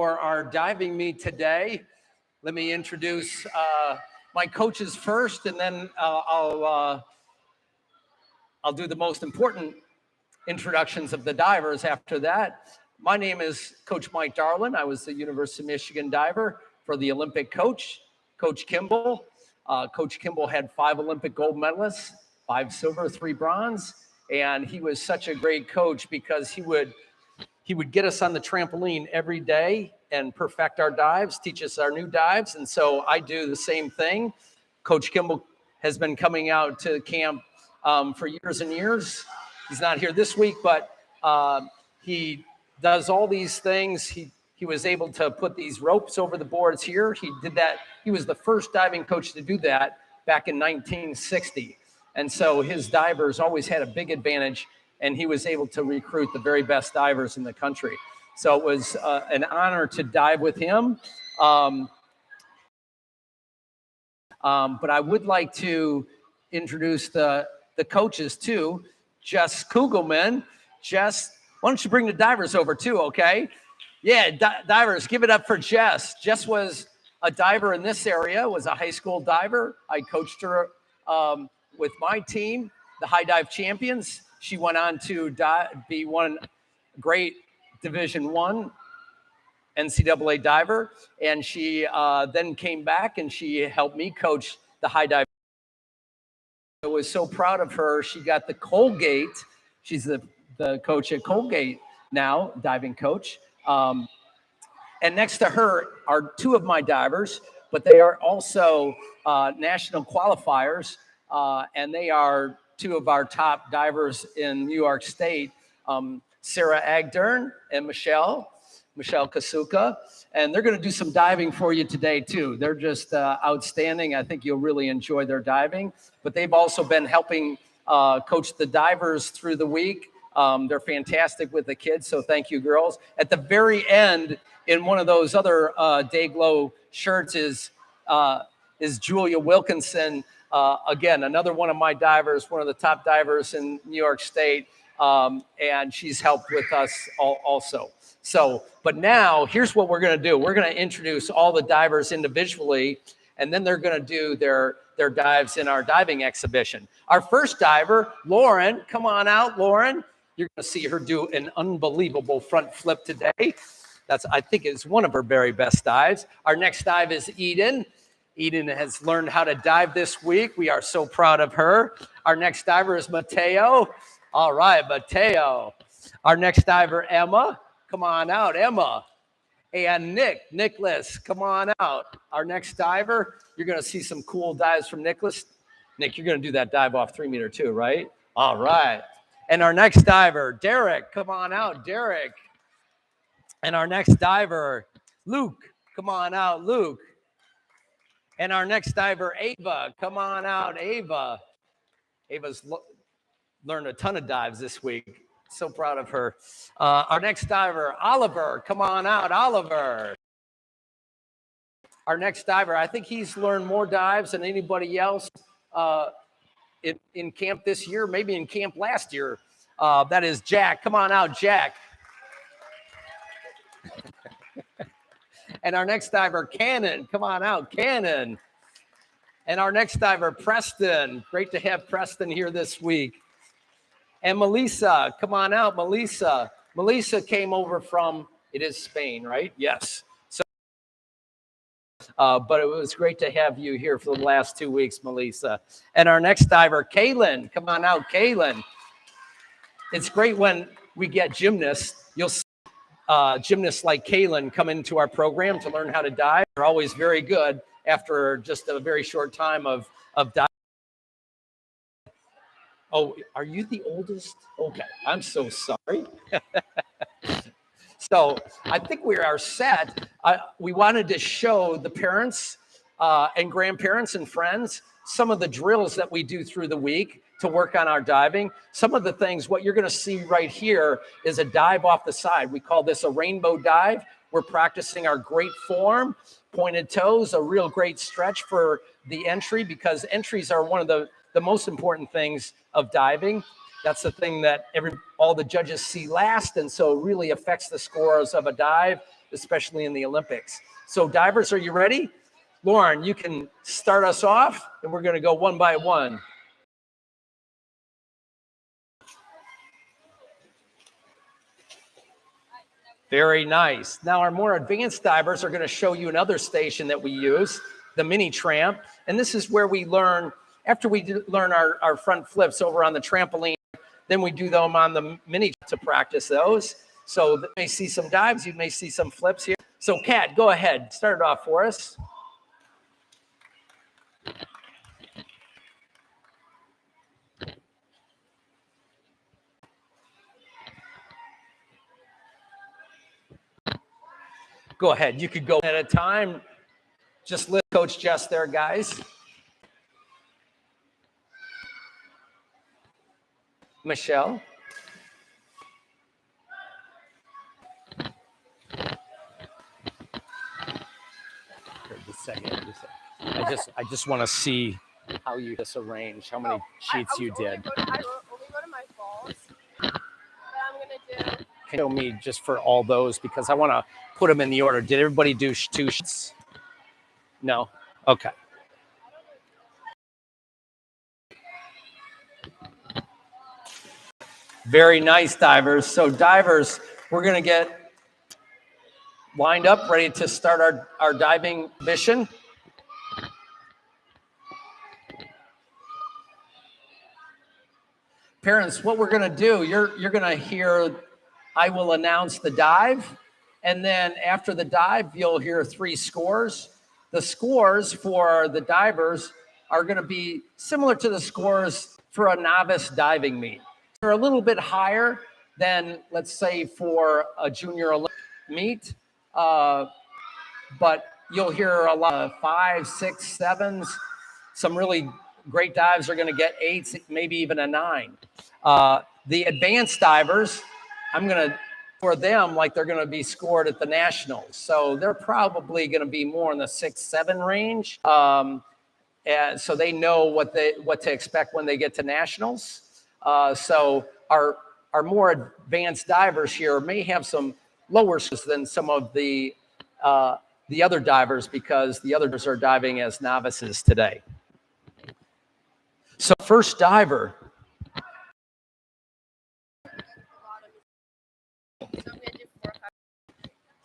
For our diving meet today, let me introduce my coaches first, and then I'll do the most important introductions of the divers after that. My name is Coach Mike Darlin. I was the University of Michigan diver for the Olympic coach, Coach Kimball. Coach Kimball had 5 Olympic gold medalists, 5 silver, 3 bronze, and he was such a great coach because he would get us on the trampoline every day and perfect our dives, teach us our new dives. And so I do the same thing. Coach Kimball has been coming out to camp for years and years. He's not here this week, but he does all these things. He was able to put these ropes over the boards here. He did that. He was the first diving coach to do that back in 1960. And so his divers always had a big advantage, and he was able to recruit the very best divers in the country. So it was an honor to dive with him. But I would like to introduce the coaches too. Jess Kugelman. Jess, why don't you bring the divers over too, okay? Yeah, divers, give it up for Jess. Jess was a diver in this area, was a high school diver. I coached her with my team, the High Dive Champions. She went on to be one great Division I NCAA diver, and she then came back and she helped me coach the High Dive. I was so proud of her. She got the Colgate. She's the coach at Colgate now, diving coach. And next to her are 2 of my divers, but they are also national qualifiers, and they are 2 of our top divers in New York State, Sarah Agdern and Michelle Kasuka. And they're going to do some diving for you today, too. They're just outstanding. I think you'll really enjoy their diving. But they've also been helping coach the divers through the week. They're fantastic with the kids, so thank you, girls. At the very end, in one of those other Dayglow shirts is Julia Wilkinson. Again, another one of my divers, one of the top divers in New York State, and she's helped with us also. So, but now here's what we're going to do. We're going to introduce all the divers individually, and then they're going to do their dives in our diving exhibition. Our first diver, Lauren, come on out, Lauren. You're going to see her do an unbelievable front flip today. I think is one of her very best dives. Our next dive is Eden. Eden has learned how to dive this week. We are so proud of her. Our next diver is Mateo. All right, Mateo. Our next diver, Emma. Come on out, Emma. And Nicholas, come on out. Our next diver, you're going to see some cool dives from Nicholas. Nick, you're going to do that dive off 3 meter too, right? All right. And our next diver, Derek, come on out, Derek. And our next diver, Luke, come on out, Luke. And our next diver, Ava, come on out, Ava. Ava's learned a ton of dives this week. So proud of her. Our next diver, Oliver, come on out, Oliver. Our next diver, I think he's learned more dives than anybody else in camp this year, maybe in camp last year. That is Jack. Come on out, Jack. And our next diver, Cannon. Come on out, Cannon. And our next diver, Preston. Great to have Preston here this week. And Melissa, come on out, Melissa. Melissa came over from, it is Spain, right? Yes. So, but it was great to have you here for the last 2 weeks, Melissa. And our next diver, Kaylin. Come on out, Kaylin. It's great when we get gymnasts. You'll see gymnasts like Kaylin come into our program to learn how to dive. They're always very good after just a very short time of diving. Oh, are you the oldest? Okay, I'm so sorry. So I think we are set. We wanted to show the parents and grandparents and friends some of the drills that we do through the week to work on our diving. Some of the things, what you're going to see right here is a dive off the side. We call this a rainbow dive. We're practicing our great form, pointed toes, a real great stretch for the entry, because entries are one of the most important things of diving. That's the thing that all the judges see last, and so it really affects the scores of a dive. especially in the Olympics. So divers, are you ready? Lauren, you can start us off, and we're going to go one by one. Very nice. Now, our more advanced divers are going to show you another station that we use, the mini tramp. And this is where we learn, after we learn our front flips over on the trampoline, then we do them on the mini to practice those. So you may see some dives, you may see some flips here. So Kat, go ahead, start it off for us. Go ahead, you could go at a time. Just let Coach Jess there, guys. Michelle. I just want to see how you just arrange, how many sheets you did. I only go to my balls, but I'm going to do... Show me just for all those, because I want to put them in the order. Did everybody do 2 sheets? No? Okay. Very nice, divers. So divers, we're going to get lined up, ready to start our diving mission. Parents, what we're going to do, you're going to hear, I will announce the dive, and then after the dive, you'll hear 3 scores. The scores for the divers are going to be similar to the scores for a novice diving meet. They're a little bit higher than, let's say, for a junior Olympic meet, but you'll hear a lot of 5, 6, 7s. Some really great dives are going to get 8s, maybe even a 9. The advanced divers, I'm going to, for them, like they're going to be scored at the nationals. So they're probably going to be more in the 6, 7 range. And so they know what to expect when they get to nationals. So our more advanced divers here may have some lower scores than some of the other divers, because the others are diving as novices today. So first diver.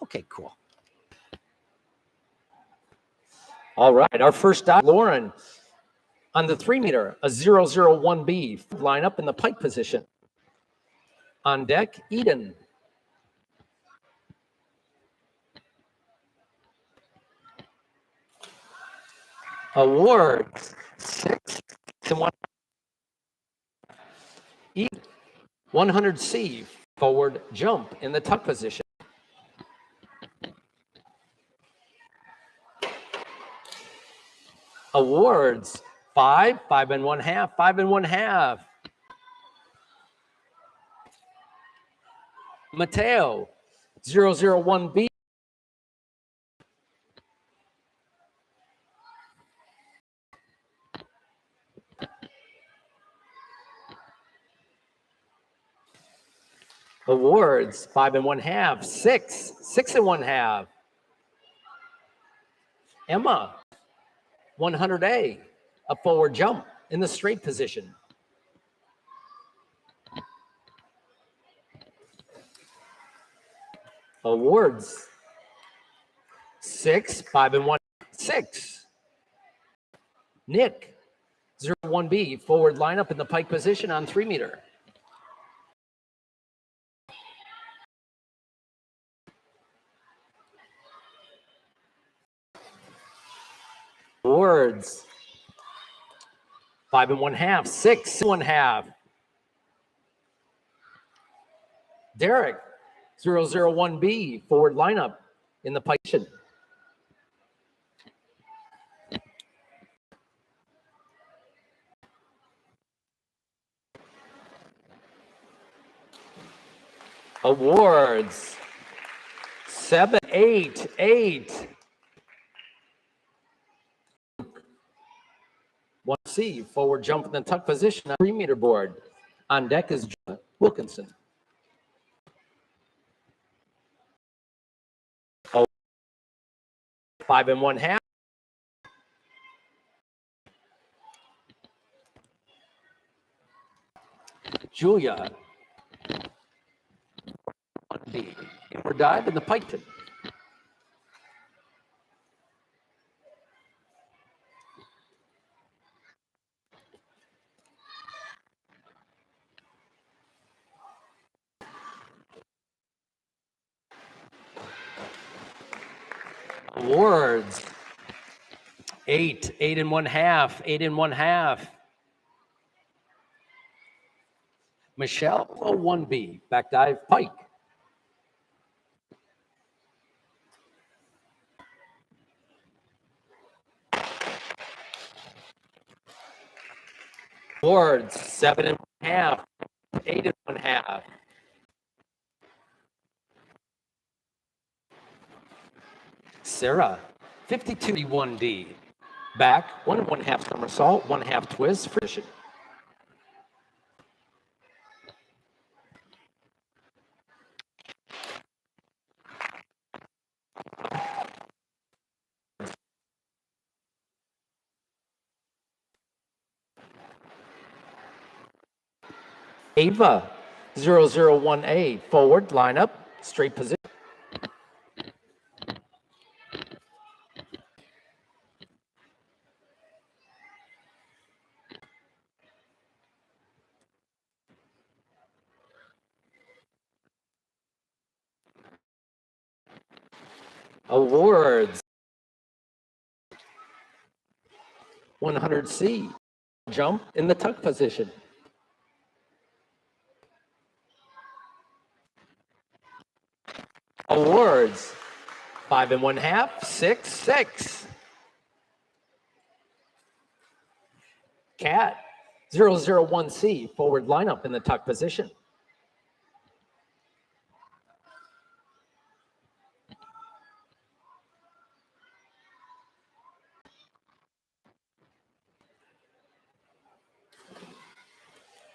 Okay, cool. All right, our first dive, Lauren, on the 3 meter, a 001B, line up in the pike position. On deck, Eden. Awards, 6 and 1. Eden, 100C, forward jump in the tuck position. Awards, 5, 5 and 1/2, 5 and 1/2. Mateo, 001B. Awards, 5 and 1/2, 6, 6 and 1/2. Emma, 100A, a forward jump in the straight position. Awards, 6, 5 and 1, 6. Nick, 01B, forward lineup in the pike position on 3 meter. Awards, 5 and 1/2, 6 and 1/2. Derek, 001B, forward lineup in the pike position. Awards, 7, 8, 8. 1C, forward jump in the tuck position on 3 meter board. On deck is Wilkinson. 5 1/2. Julia. 1B. Inward dive in the Piketon. Awards. 8 1/2, 8 1/2. Michelle, 1B, back dive, Pike. Awards, 7 1/2, 8 1/2. Sarah, 52 1D. Back, 1 1/2 somersault, 1/2 twist, friction. Ava, 001A, forward, line up, straight position. Awards. 100C, jump in the tuck position. Awards, 5 1/2, 6 6. Cat, 001C, forward lineup in the tuck position.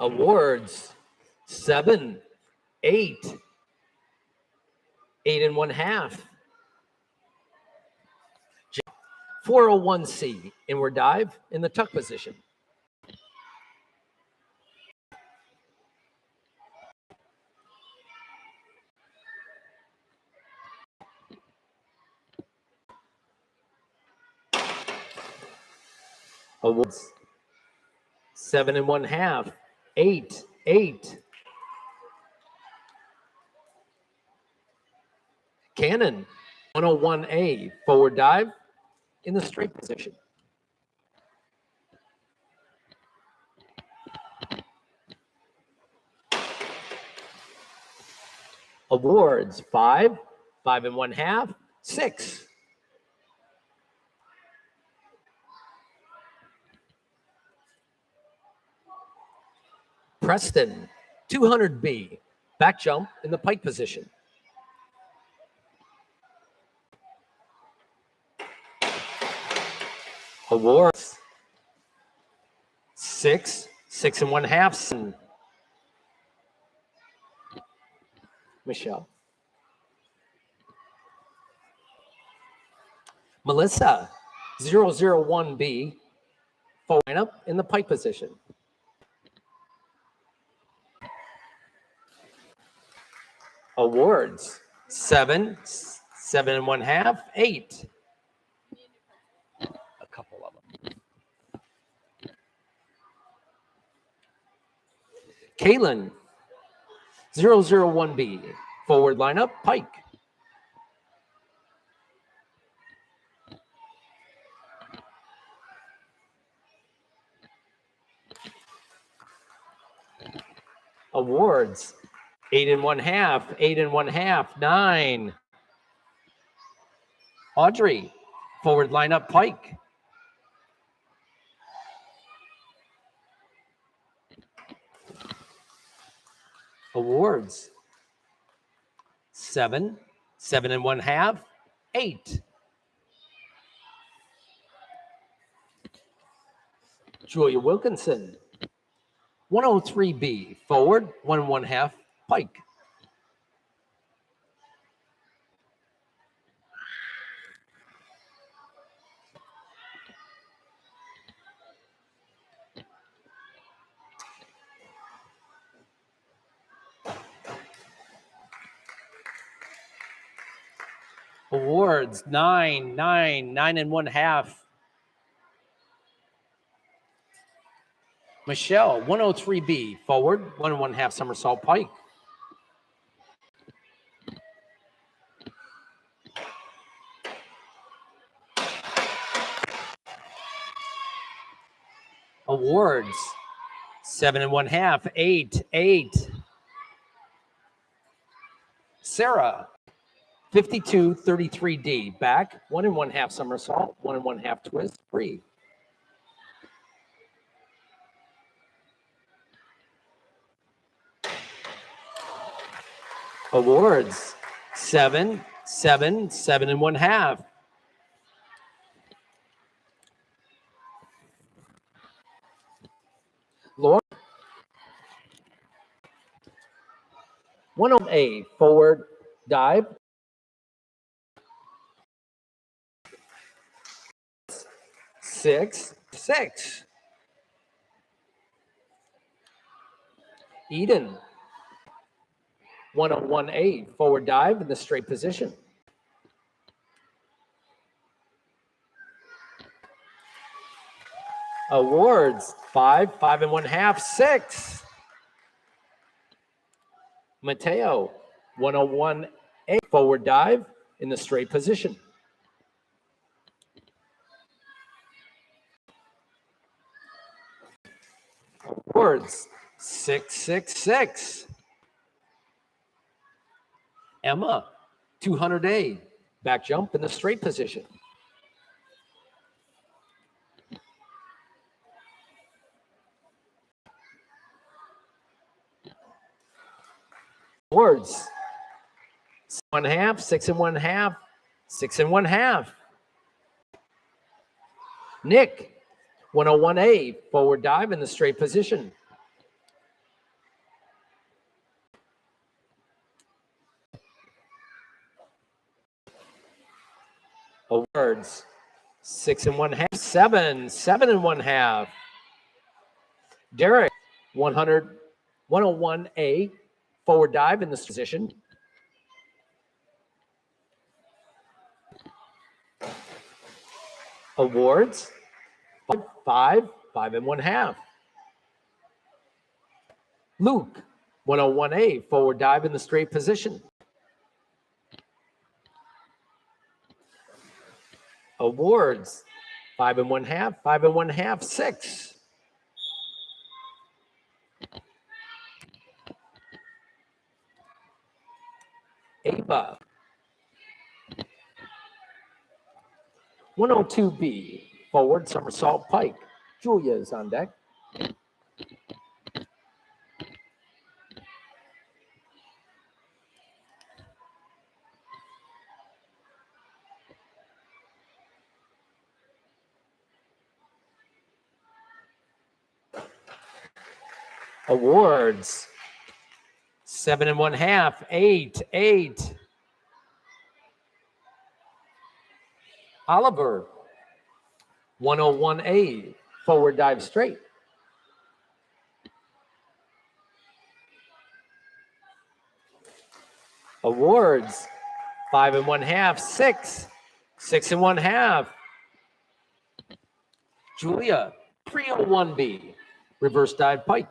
Awards, 7 8, 8 1/2. 401C, inward dive in the tuck position. Awards, 7 1/2, 8 8. Cannon, 101A, forward dive in the straight position. Awards, 5 1/2, 6. Preston, 200B, back jump in the pike position. Awards, 6 1/2. Michelle. Melissa, 001B, forward lineup in the pike position. Awards, 7 1/2, 8. A couple of them. Kaylin, 001B, forward lineup, pike. Awards, 8 1/2, 8 1/2, 9. Audrey, forward lineup, pike. Awards, 7 1/2, 8. Julia Wilkinson, 103B, forward, 1 1/2, pike. Awards, 9, 9, 9.5. Michelle, 103B, forward, 1.5 somersault pike. Awards, 7.5, 8, 8. Sarah, 52-33D, back, 1.5 somersault, 1.5 twist, free. Awards, 7, 7, 7.5. Laura, 108, forward dive. 6, 6. Eden, 101A, forward dive in the straight position. Awards, 5, 5.5, 6. Mateo, 101A, forward dive in the straight position. Awards, 6, 6, 6. Emma, 200A, back jump in the straight position. Awards, 6.5, 6.5, 6.5. Nick, 101A, forward dive in the straight position. Awards, 6.5, 7, 7.5. Derek, 101A, forward dive in this position. Awards, 5, 5.5. Luke, 101A, forward dive in the straight position. Awards, 5.5, 5.5, 6. Ava, 102B, forward somersault pike. Julia is on deck. Awards, 7.5, 8, 8. Oliver, 101A, forward dive straight. Awards, 5.5, 6, 6.5. Julia, 301B, reverse dive pike.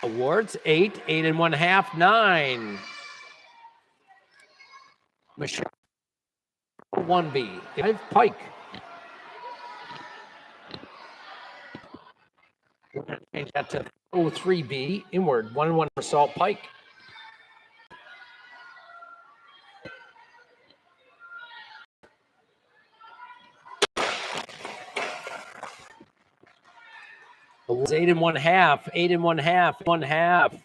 Awards, 8, 8.5, 9. Michelle, 1B, dive pike. We're going to change that to 03B, inward, 1 somersault pike. Awards, 8.5, 8.5, 1/2.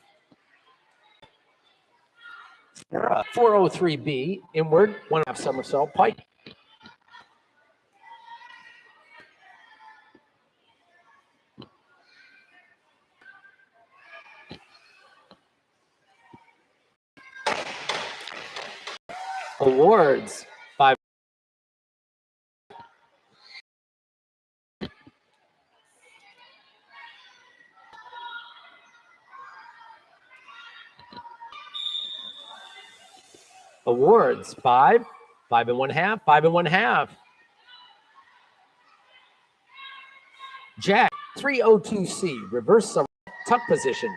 Sarah, 403B, inward, 1/2 somersault pike. Awards, 5. Awards, 5, 5 and 1/2, 5 and 1/2. Jack, 302C, reverse somersault, tuck position.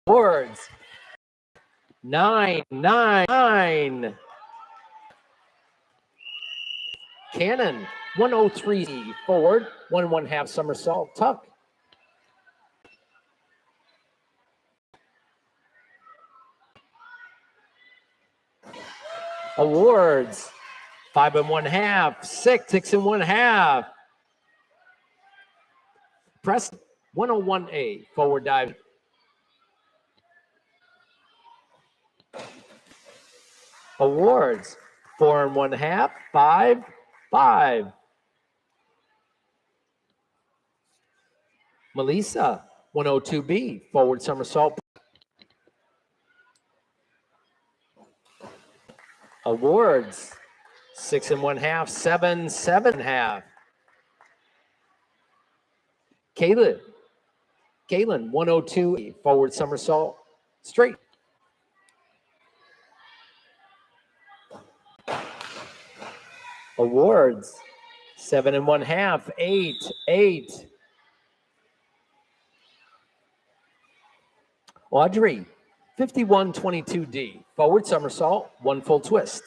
Awards, 9, 9, 9. Cannon, 103C, forward, 1 1/2 somersault, tuck. Awards, 5 and 1/2, 6, 6 and 1/2. Preston, 101A, forward dive. Awards, 4 and 1/2, 5, 5. Melissa, 102B, forward somersault. Awards, 6 and 1/2, 7, 7 and 1/2. Kaylin, 102, forward somersault, straight. Awards, 7 and 1/2, 8, 8. Audrey, 5122D, forward somersault, 1 full twist.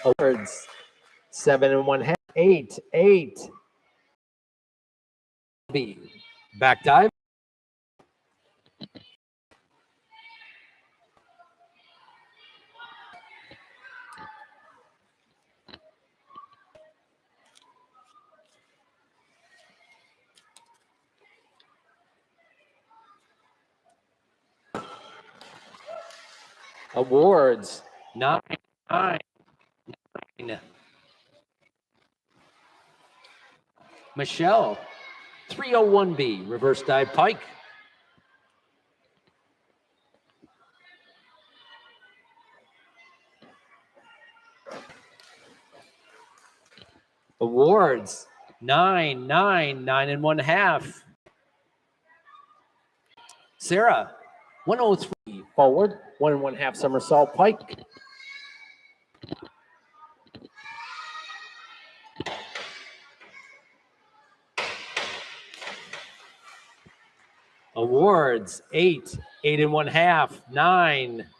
Awards, 7 and 1/2, 8, 8. B, back dive. Awards, 9, 9, 9. Michelle, 301B, reverse dive pike. Awards, 9, 9, 9 and 1/2. Sarah, 103, forward, 1 and 1/2 somersault pike. Awards, 8, 8 and 1/2, 9.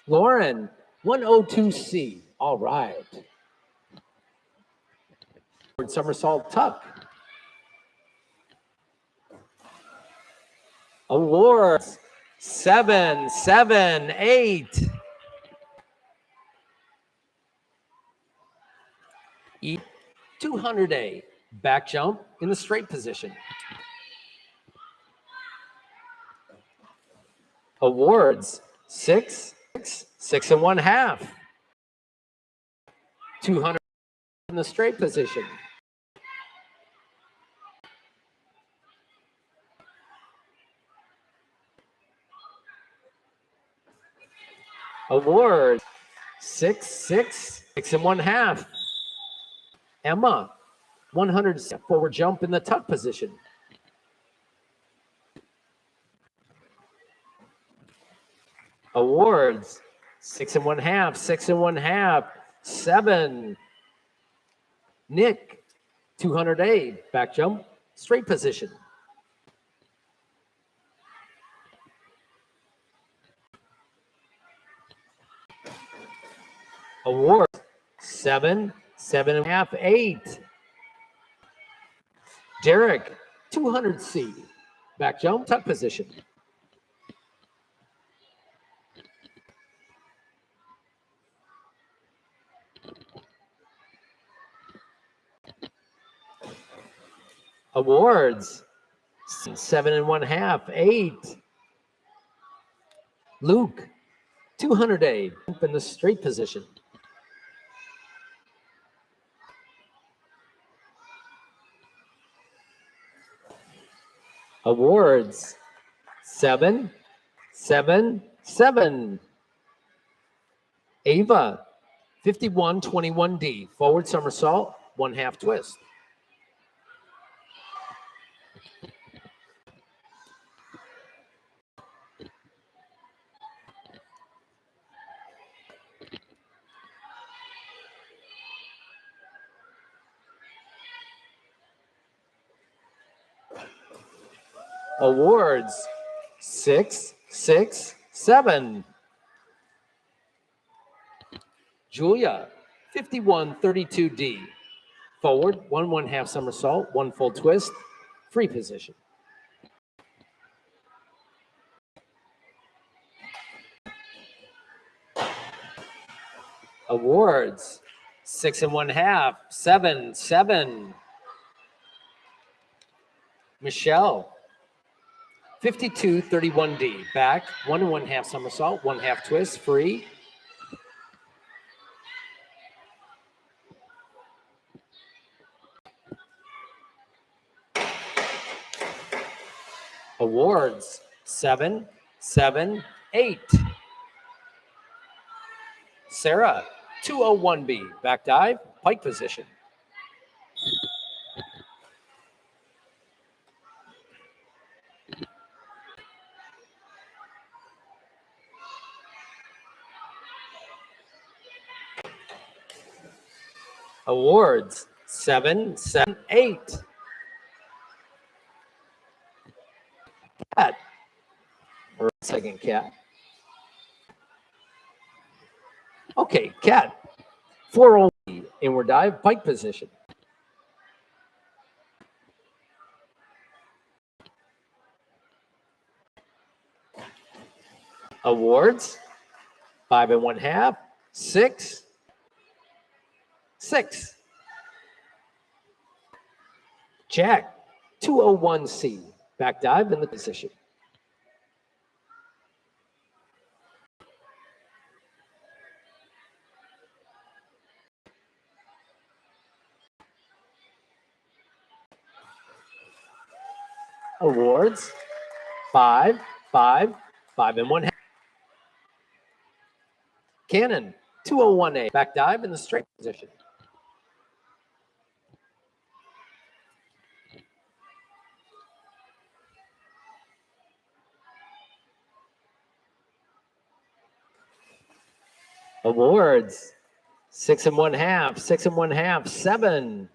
Lauren, 102C, all right. Forward somersault tuck. Awards, 7, 7, 8. 200A, back jump in the straight position. Awards, 6, 6, 6 and 1/2. 200 in the straight position. Award, 6, 6, 6 and 1/2. Emma, 100 forward jump in the tuck position. Awards, 6 and 1/2, 6 and 1/2, 7. Nick, 200A, back jump, straight position. Award, 7, 7 and 1/2, 8. Derek, 200C, back jump, tuck position. Awards, 7 and 1/2, 8. Luke, 200A, in the straight position. Awards, 7, 7, 7. Ava, 51-21D, forward somersault, 1/2 twist. Awards, 6, 6, 7. Julia, 51-32D, forward, 1/1/2 somersault, 1 full twist, free position. Awards, 6 1/2, 7, 7. Michelle, 52-31D, back, 1 1/2 somersault, 1/2 twist, free. Awards, 7, 7, 8. Sarah, 201B, back dive, pike position. Awards, 7, 7, 8. Cat, or second cat. Okay, cat, 401B, inward dive, pike position. Awards, 5 1/2, 6, 6. Jack, 201C, back dive in the position. Awards, 5, 5, 5 1/2. Cannon, 201A, back dive in the straight position. Awards, 6 1/2, 6 1/2, 7.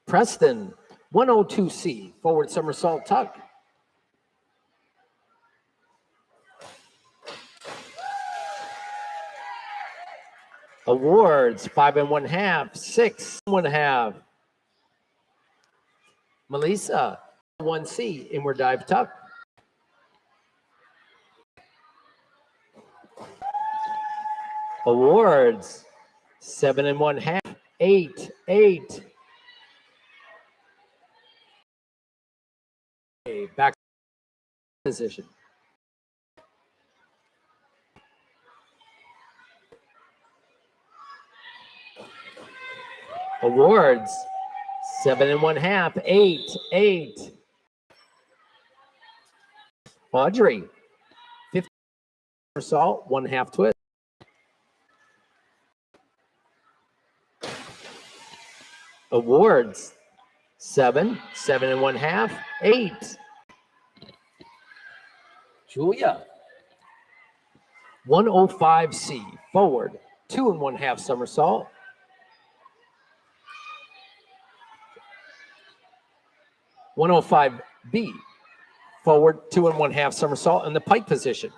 Preston, 102C, forward somersault tuck. Awards, 5 1/2, 6 1/2. Melissa, 1C, inward dive tuck. Awards, 7 1/2, 8, 8. Okay, back position. Awards, 7 1/2, 8, 8. Audrey, 50 somersault, 1/2 twist. Awards, 7, 7 1/2, 8. Julia, 105C, forward, 2 1/2 somersault. (105B), forward, 2 1/2 somersault in the pike position.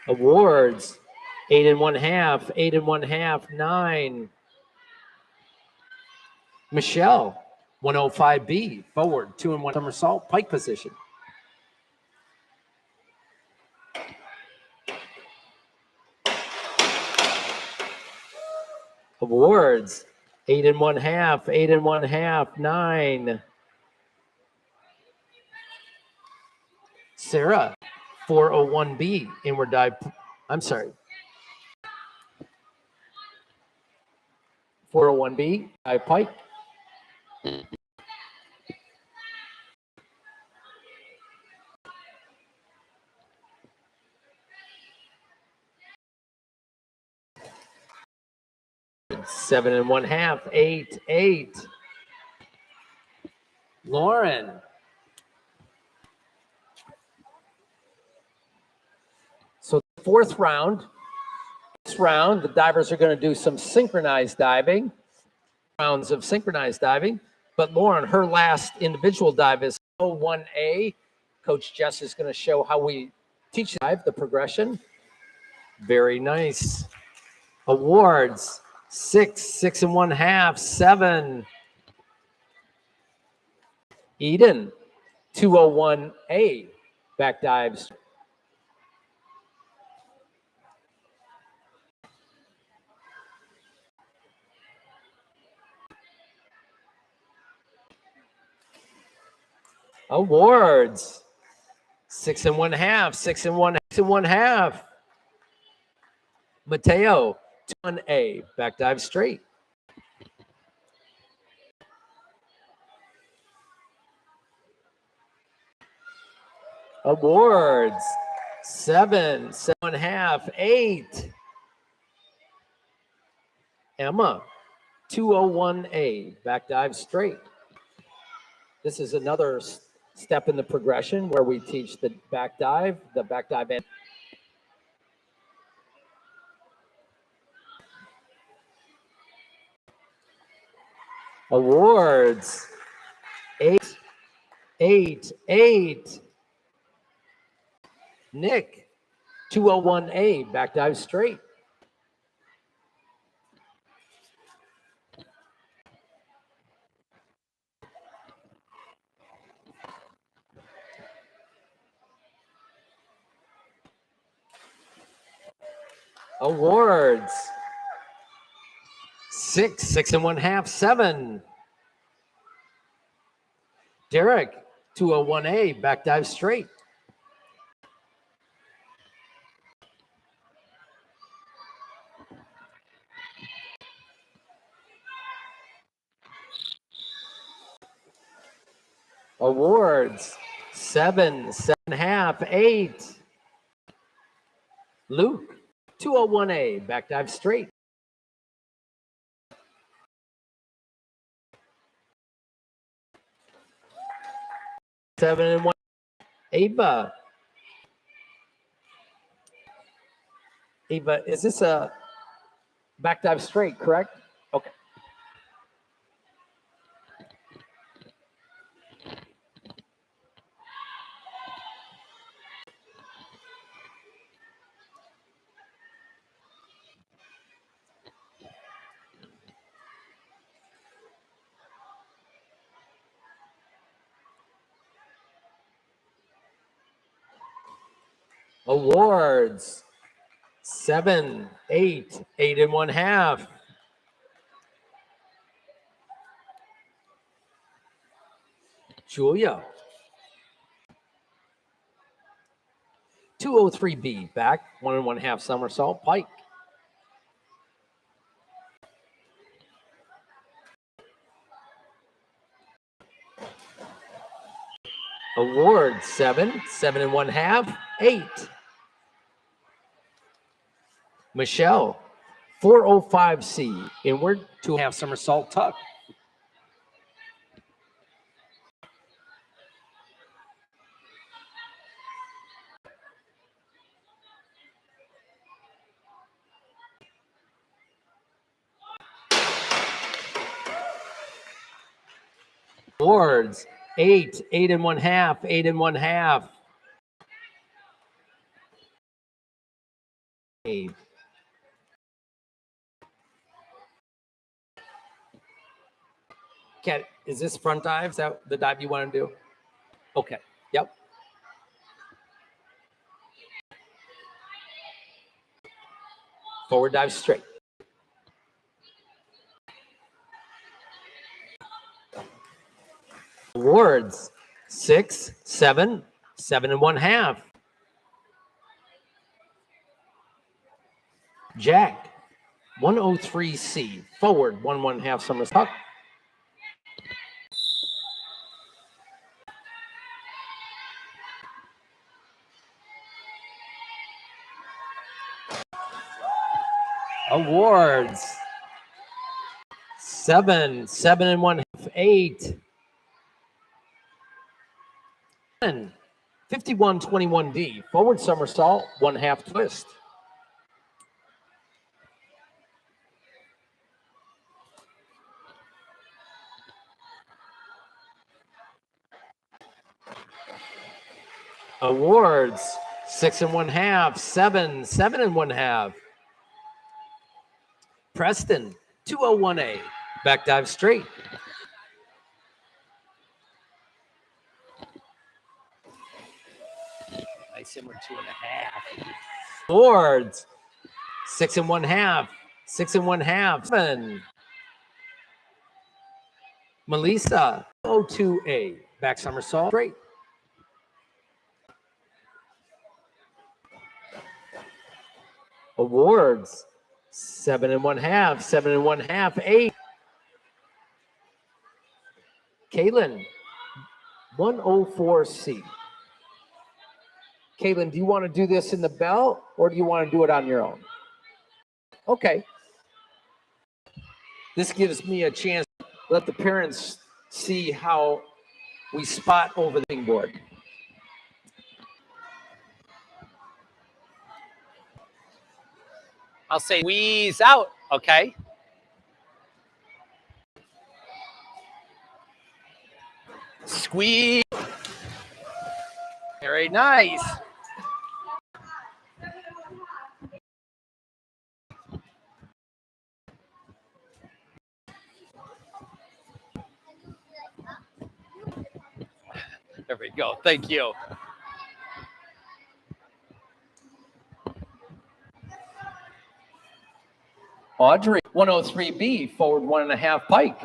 Awards, 8 1/2, 8 1/2, 9. Michelle, 105B, forward, 2 1 somersault, pike position. Awards, 8 1/2, 8 1/2, 9. Sarah, 401B, inward dive. I'm sorry. 401B, dive pike. Seven and one half, 8-8. Lauren. So fourth round. This round, the divers are going to do some synchronized diving, rounds of synchronized diving. But Lauren, her last individual dive is 01A. Coach Jess is going to show how we teach dive, the progression. Very nice. Awards, 6 and one half, 7. Eden, 201A, back dives. Awards, 6 and one half, 6 and one half. Mateo, 1A, back dive straight. Awards, 7 and a half, 8. Emma, 201A, back dive straight. This is another step in the progression where we teach the back dive and awards, 8. Nick, 201A, back dive straight. Awards, 6 and one half, 7. Derek, 201A, back dive straight. Awards, 7 and a half, 8. Luke, 201A, back dive straight. Seven and one. Ava, is this a back dive straight, correct? Okay. Awards, 7, 8 and one half. Julia, 203B, back 1 and one half somersault, pike. Awards, 7 and one half, 8. Michelle, 405C, inward, 2 and a half somersault tuck. Awards, 8 and one half, 8 and one half. 8. Kat, is this front dive? Is that the dive you want to do? Okay. Yep. Forward dive straight. Awards, 6, 7 and one half. Jack, 103C, forward, 1/1/2 somersault. Awards. 7, 7 1/2, 8. 10, 51-21D, forward somersault, 1/2 twist. Awards, 6 1/2, 7, 7 1/2. Preston, 201A, back dive straight. Nice inward 2.5. Awards, 6 1/2, 6 1/2, 7. Melissa, 02A, back somersault straight. Awards, 7 1/2, 7 1/2, 8. Kaylin, 104C. Kaylin, do you want to do this in the bell or do you want to do it on your own? Okay. This gives me a chance to let the parents see how we spot over the board. I'll say squeeze out, okay? Squeeze. Very nice. There we go. Thank you. Audrey, 103B, forward 1.5 pike.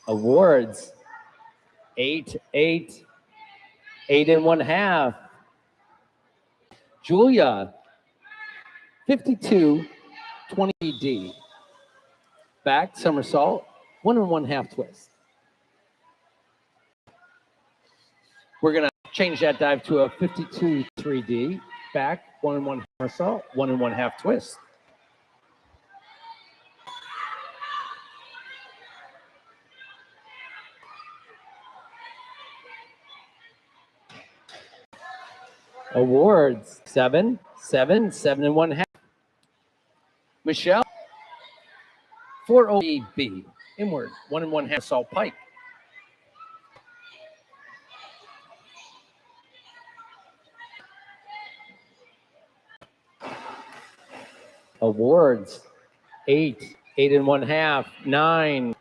Awards, 8 8, 8 1/2. Julia, 52-20D, back somersault, 1 1/2 twist. We're gonna change that dive to a 52-3D, back 1 1/2 somersault, 1 1/2 twist. Awards, 7 7, 7 1/2. Michelle, 4OB, inward, 1 1/2 salt pike. Awards, 8 8 1/2, 9.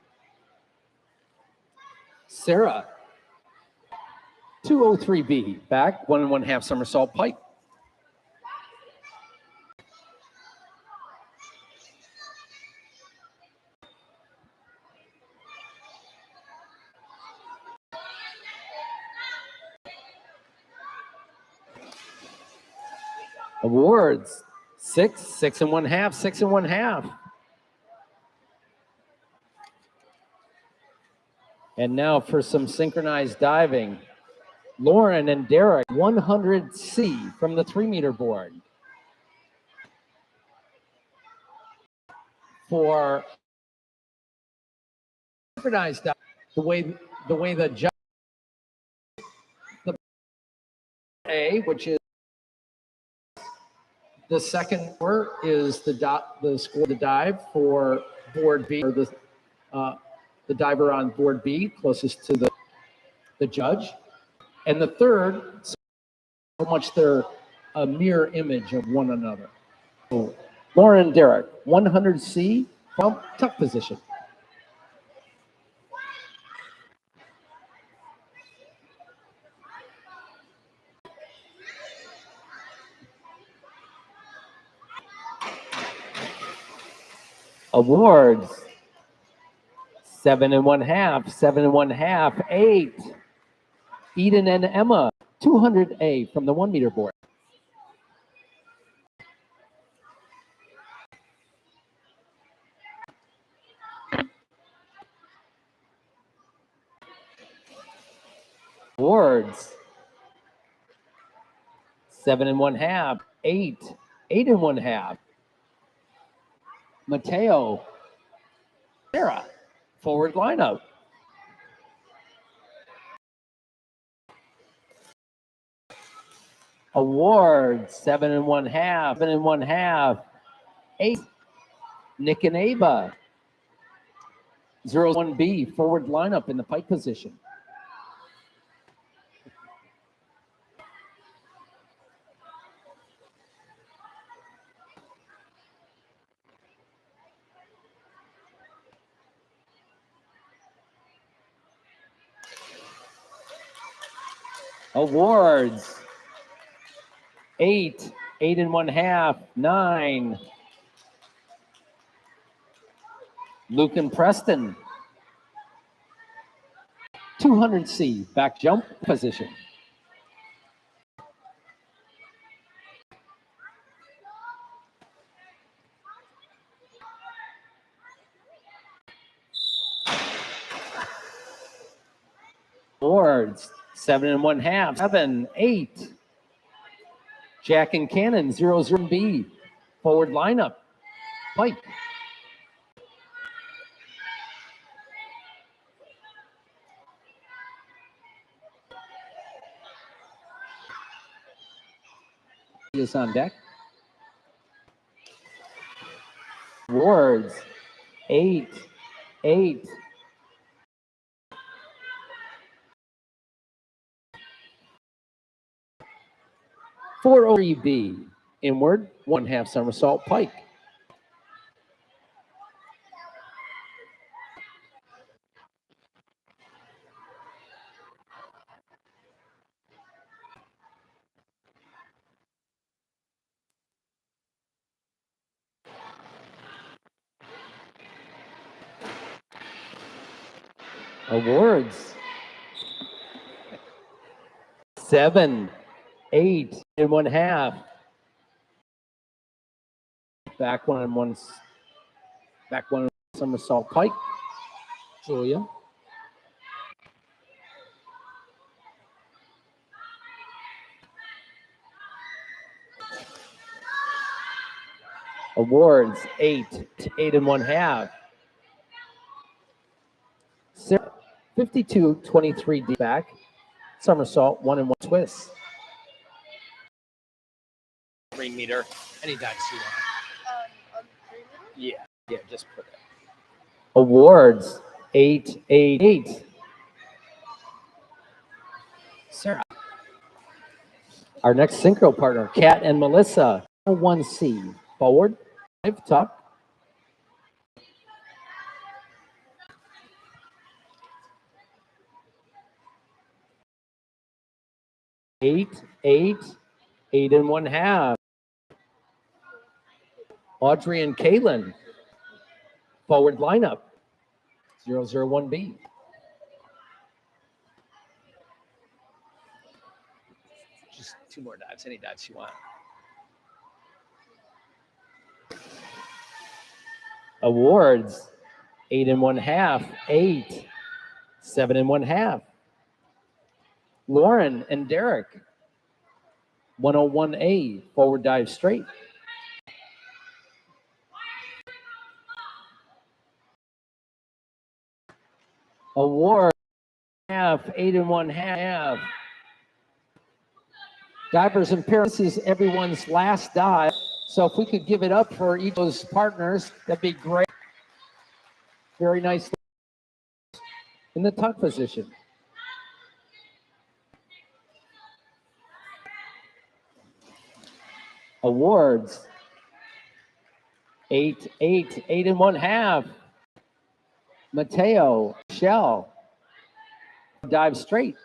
Sarah, 203B, back 1 1/2 somersault pike. Awards, 6 6 1/2, 6 1/2. And now for some synchronized diving. Lauren and Derek, 100C from the 3-meter board. For synchronized diving, the way the judge, the A, which is the second score, is the score of the dive for board B, or the diver on board B closest to the judge. And the third, so much they're a mirror image of one another. So Lauren and Derek, 100C from tuck position. Awards, 7 1/2, 7 1/2, 8. Eden and Emma, 200A from the 1 meter board. Awards. 7 1/2, 8, 8 1/2. Mateo, Sarah, forward lineup. Awards, 7 1/2, 7 1/2, 8, Nick and Ava. 0-1B, forward lineup in the pike position. Awards, 8, 8 1/2, 9. Luke and Preston. 200C, back jump position. Awards, 7 1/2, 7, 8. Jack and Cannon, 0-0B, forward lineup, pike. Is on deck. Awards, 8, 8. Four OEB, inward, 1/2 somersault pike. Awards, 7, 8 1/2. Back 1 and 1, back 1 somersault pike. Julia. Awards, 8, 8 1/2. Sarah, 52, 23D back, somersault, 1 and 1 twist. 3 meter, any dice you want. On 3 meters? Yeah, just put it. Awards, 8, 8, 8. Sarah. Our next synchro partner, Kat and Melissa, 1C, forward, 5, tuck. Eight, 8 1/2. Audrey and Kaylin, forward lineup, 0-0-1B. Just 2 more dives, any dives you want. Awards, 8 1/2, 8, 7 1/2. Lauren and Derek, 101A, forward dive straight. Award, 8 1/2. Divers and pairs, this is everyone's last dive. So if we could give it up for each of those partners, that'd be great. Very nice in the tuck position. Awards, 8 1/2. Mateo, Shell, dive straight.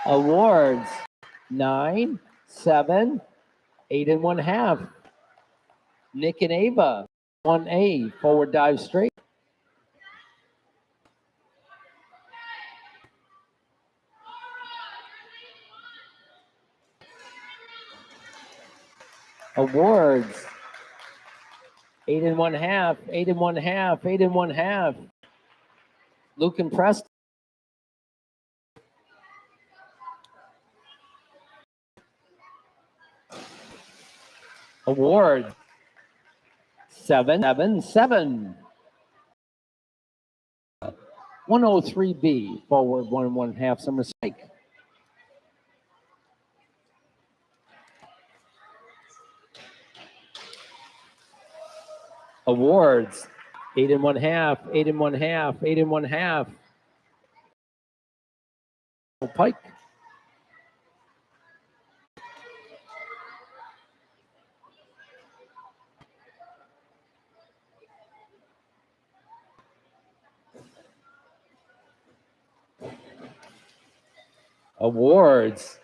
Awards, 9, 7, 8 1/2. Nick and Ava, 1A, forward dive straight. Awards. 8 1/2, 8 1/2, 8 1/2. Luke and Preston. Award. 7 7 7. 103B, forward 1 1/2, Summer Spike. Awards. 8 1/2, 8 1/2, 8 1/2. Pike. Awards.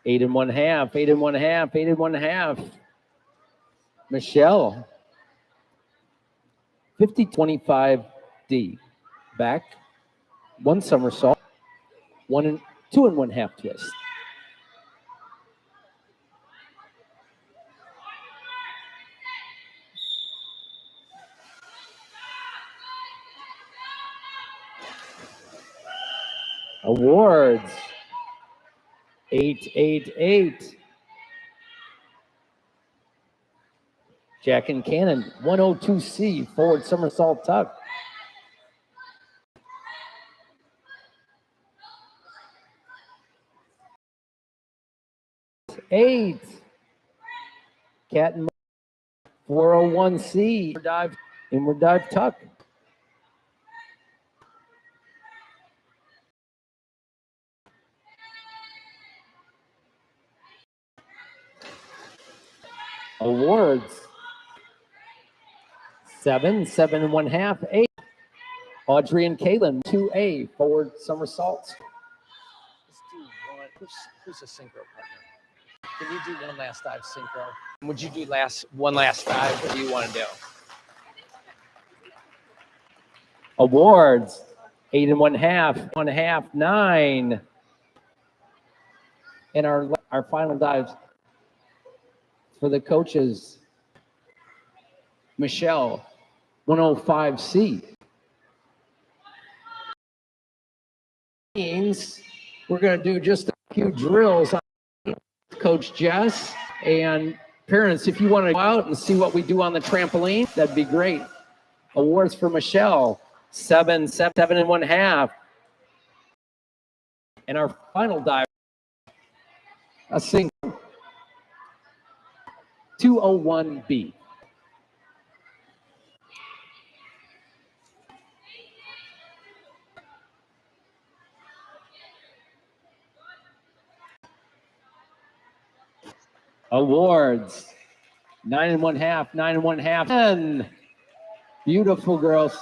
8 1/2, 8 1/2, 8 1/2. Michelle. 50-25D. Back. 1 somersault. 2 1/2 twist. Awards. 8 8 8. Jack and Cannon, 102C, forward somersault tuck. 8. Cat and 401C, inward dive tuck. Awards. 7 7 1/2, 8. Audrey and Kaylin, 2A, forward somersaults. Let's do one. Who's a synchro partner? Can you do one last dive synchro? Would you do one last dive? What do you want to do? Awards. 8 1/2, 1/2, 9. And our final dives for the coaches. Michelle, 105C. Means we're going to do just a few drills on Coach Jess. And parents, if you want to go out and see what we do on the trampoline, that'd be great. Awards for Michelle, 7 1/2. And our final dive, a sync 201B. Awards. 9 1/2, 9 1/2, 10. Beautiful girls.